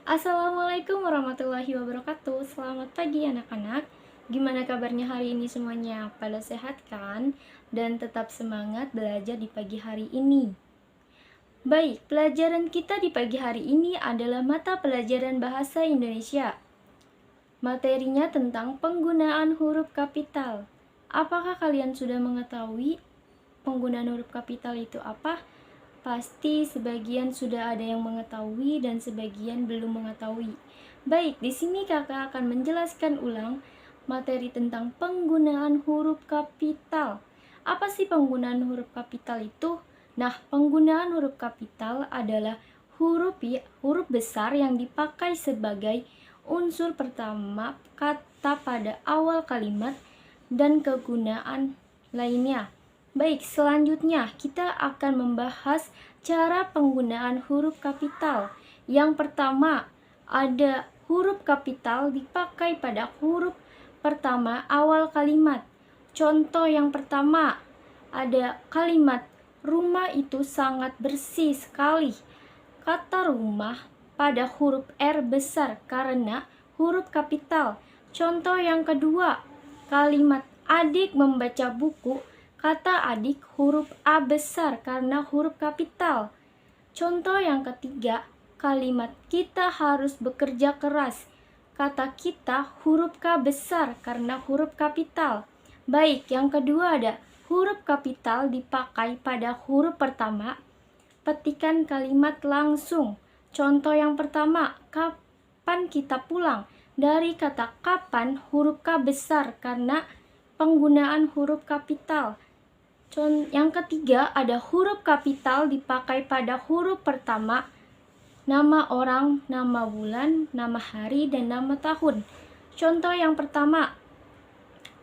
Assalamualaikum warahmatullahi wabarakatuh. Selamat pagi anak-anak. Gimana kabarnya hari ini semuanya? Pada sehat kan? Dan tetap semangat belajar di pagi hari ini. Baik, pelajaran kita di pagi hari ini adalah mata pelajaran bahasa Indonesia. Materinya tentang penggunaan huruf kapital. Apakah kalian sudah mengetahui penggunaan huruf kapital itu apa? Pasti sebagian sudah ada yang mengetahui dan sebagian belum mengetahui. Baik, di sini kakak akan menjelaskan ulang materi tentang penggunaan huruf kapital. Apa sih penggunaan huruf kapital itu? Nah, penggunaan huruf kapital adalah huruf besar yang dipakai sebagai unsur pertama kata pada awal kalimat dan kegunaan lainnya. Baik, selanjutnya kita akan membahas cara penggunaan huruf kapital. Yang pertama, ada huruf kapital dipakai pada huruf pertama awal kalimat. Contoh yang pertama, ada kalimat rumah itu sangat bersih sekali. Kata rumah pada huruf R besar karena huruf kapital. Contoh yang kedua, kalimat adik membaca buku. Kata adik huruf A besar karena huruf kapital. Contoh yang ketiga, kalimat kita harus bekerja keras. Kata kita huruf K besar karena huruf kapital. Baik, yang kedua ada huruf kapital dipakai pada huruf pertama. Petikan kalimat langsung. Contoh yang pertama, kapan kita pulang? Dari kata kapan huruf K besar karena penggunaan huruf kapital. Yang ketiga ada huruf kapital dipakai pada huruf pertama, nama orang, nama bulan, nama hari, dan nama tahun. Contoh yang pertama,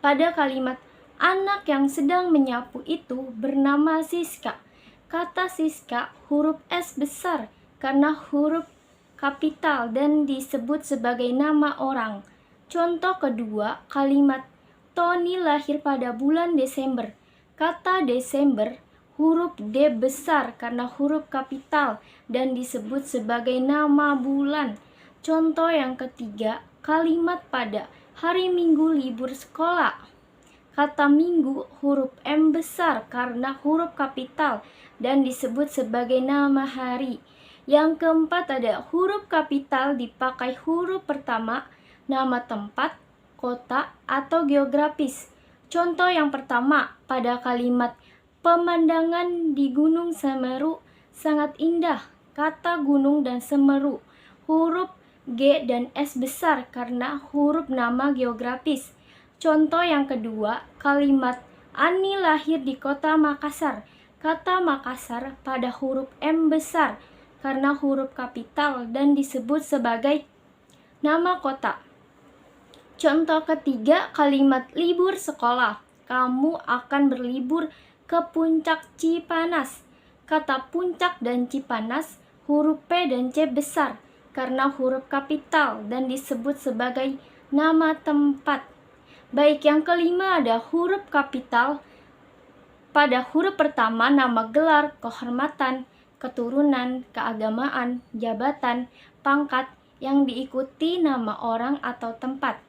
pada kalimat anak yang sedang menyapu itu bernama Siska. Kata Siska huruf S besar karena huruf kapital dan disebut sebagai nama orang. Contoh kedua, kalimat Tony lahir pada bulan Desember. Kata Desember huruf D besar karena huruf kapital dan disebut sebagai nama bulan. Contoh yang ketiga, kalimat pada hari Minggu libur sekolah. Kata Minggu huruf M besar karena huruf kapital dan disebut sebagai nama hari. Yang keempat ada huruf kapital dipakai huruf pertama, nama tempat, kota, atau geografis. Contoh yang pertama, pada kalimat pemandangan di Gunung Semeru sangat indah. Kata gunung dan Semeru huruf G dan S besar karena huruf nama geografis. Contoh yang kedua, kalimat Ani lahir di kota Makassar. Kata Makassar pada huruf M besar karena huruf kapital dan disebut sebagai nama kota. Contoh ketiga, kalimat libur sekolah. Kamu akan berlibur ke puncak Cipanas. Kata puncak dan Cipanas huruf P dan C besar karena huruf kapital dan disebut sebagai nama tempat. Baik, yang kelima ada huruf kapital pada huruf pertama nama gelar, kehormatan, keturunan, keagamaan, jabatan, pangkat yang diikuti nama orang atau tempat.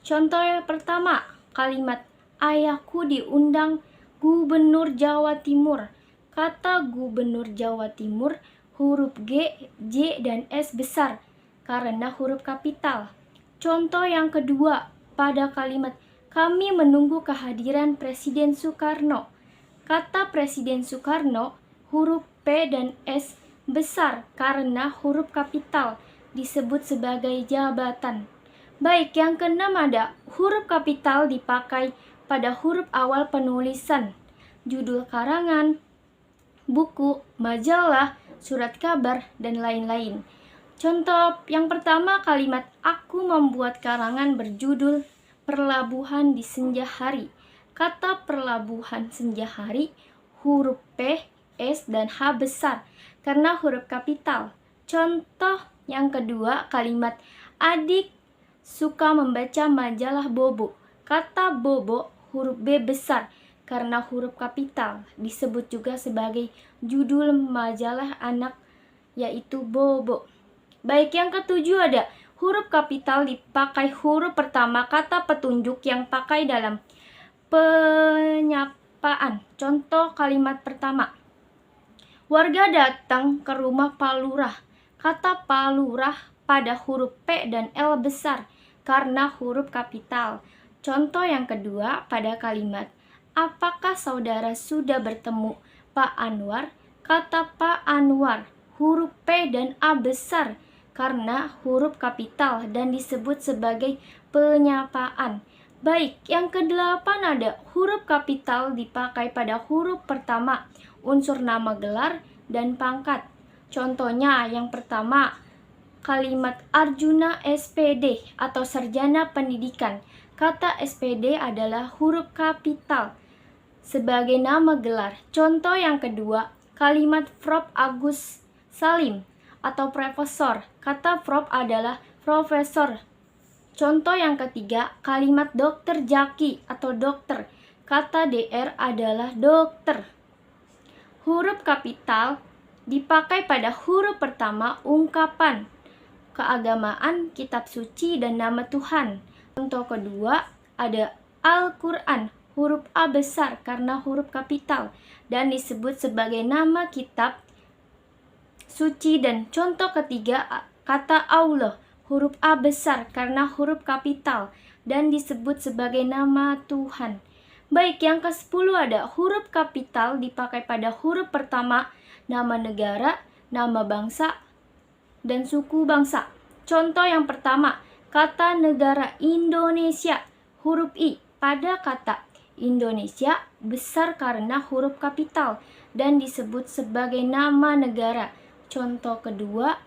Contoh yang pertama, kalimat ayahku diundang Gubernur Jawa Timur. Kata Gubernur Jawa Timur huruf G, J, dan S besar karena huruf kapital. Contoh yang kedua, pada kalimat kami menunggu kehadiran Presiden Soekarno. Kata Presiden Soekarno huruf P dan S besar karena huruf kapital disebut sebagai jabatan. Baik, yang keenam ada huruf kapital dipakai pada huruf awal penulisan, judul karangan, buku, majalah, surat kabar, dan lain-lain. Contoh yang pertama, kalimat aku membuat karangan berjudul Perlabuhan di Senja Hari. Kata perlabuhan senja hari huruf P, S, dan H besar karena huruf kapital. Contoh yang kedua, kalimat adik suka membaca majalah Bobo. Kata Bobo huruf B besar karena huruf kapital, disebut juga sebagai judul majalah anak yaitu Bobo. Baik, yang ketujuh ada huruf kapital dipakai huruf pertama kata petunjuk yang pakai dalam penyapaan. Contoh kalimat pertama. Warga datang ke rumah Pak Lurah. Kata Pak Lurah pada huruf P dan L besar karena huruf kapital. Contoh yang kedua pada kalimat, apakah saudara sudah bertemu Pak Anwar? Kata Pak Anwar, huruf P dan A besar karena huruf kapital dan disebut sebagai penyapaan. Baik, yang kedelapan ada huruf kapital dipakai pada huruf pertama, unsur nama gelar dan pangkat. Contohnya yang pertama, kalimat Arjuna SPD atau Sarjana Pendidikan. Kata SPD adalah huruf kapital sebagai nama gelar. Contoh yang kedua, kalimat Prof. Agus Salim atau profesor. Kata Prof adalah profesor. Contoh yang ketiga, kalimat Dokter Jaki atau dokter. Kata DR adalah dokter. Huruf kapital dipakai pada huruf pertama ungkapan, keagamaan, kitab suci, dan nama Tuhan. Contoh kedua ada Al-Quran, huruf A besar karena huruf kapital dan disebut sebagai nama kitab suci. Dan contoh ketiga kata Allah, huruf A besar karena huruf kapital dan disebut sebagai nama Tuhan. Baik, yang ke-10 ada huruf kapital dipakai pada huruf pertama, nama negara, nama bangsa, dan suku bangsa. Contoh yang pertama, kata negara Indonesia, huruf I pada kata Indonesia besar karena huruf kapital dan disebut sebagai nama negara. Contoh kedua,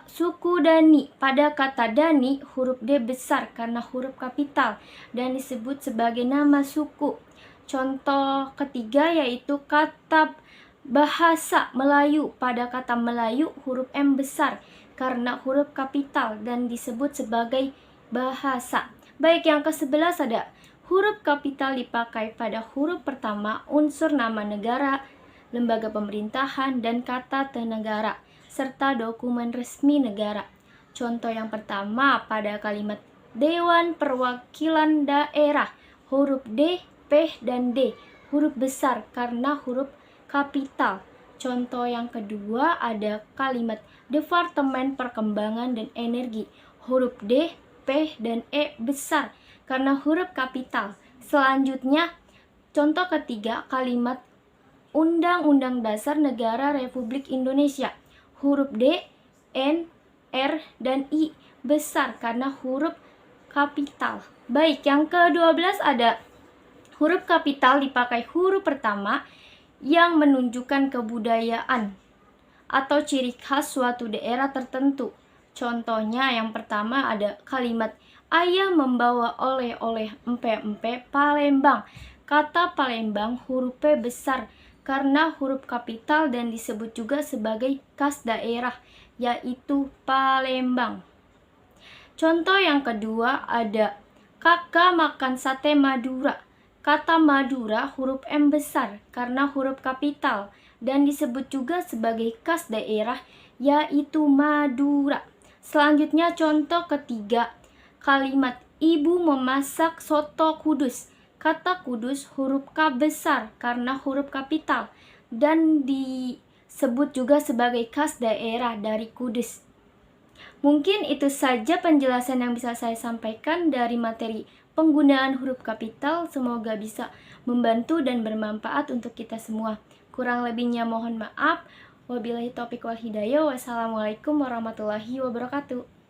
suku Dani pada kata Dani huruf D besar karena huruf kapital dan disebut sebagai nama suku. Contoh ketiga yaitu kata bahasa Melayu pada kata Melayu huruf M besar karena huruf kapital dan disebut sebagai bahasa. Baik, yang ke-11 ada huruf kapital dipakai pada huruf pertama unsur nama negara, lembaga pemerintahan, dan kata negara serta dokumen resmi negara. Contoh yang pertama pada kalimat Dewan Perwakilan Daerah, huruf D, P, dan D huruf besar karena huruf kapital. Contoh yang kedua ada kalimat Departemen Perkembangan dan Energi, huruf D, P, dan E besar karena huruf kapital. Selanjutnya, contoh ketiga kalimat Undang-Undang Dasar Negara Republik Indonesia, huruf D, N, R, dan I besar karena huruf kapital. Baik, yang ke-12 ada huruf kapital dipakai huruf pertama yang menunjukkan kebudayaan atau ciri khas suatu daerah tertentu. Contohnya yang pertama ada kalimat ayah membawa oleh-oleh empe-empe Palembang. Kata Palembang huruf P besar karena huruf kapital dan disebut juga sebagai khas daerah, yaitu Palembang. Contoh yang kedua ada kakak makan sate Madura. Kata Madura huruf M besar karena huruf kapital dan disebut juga sebagai khas daerah, yaitu Madura. Selanjutnya contoh ketiga, kalimat ibu memasak soto Kudus. Kata Kudus huruf K besar karena huruf kapital dan disebut juga sebagai khas daerah dari Kudus. Mungkin itu saja penjelasan yang bisa saya sampaikan dari materi penggunaan huruf kapital. Semoga bisa membantu dan bermanfaat untuk kita semua. Kurang lebihnya mohon maaf. Wabillahi taufiq wal hidayah. Wassalamualaikum warahmatullahi wabarakatuh.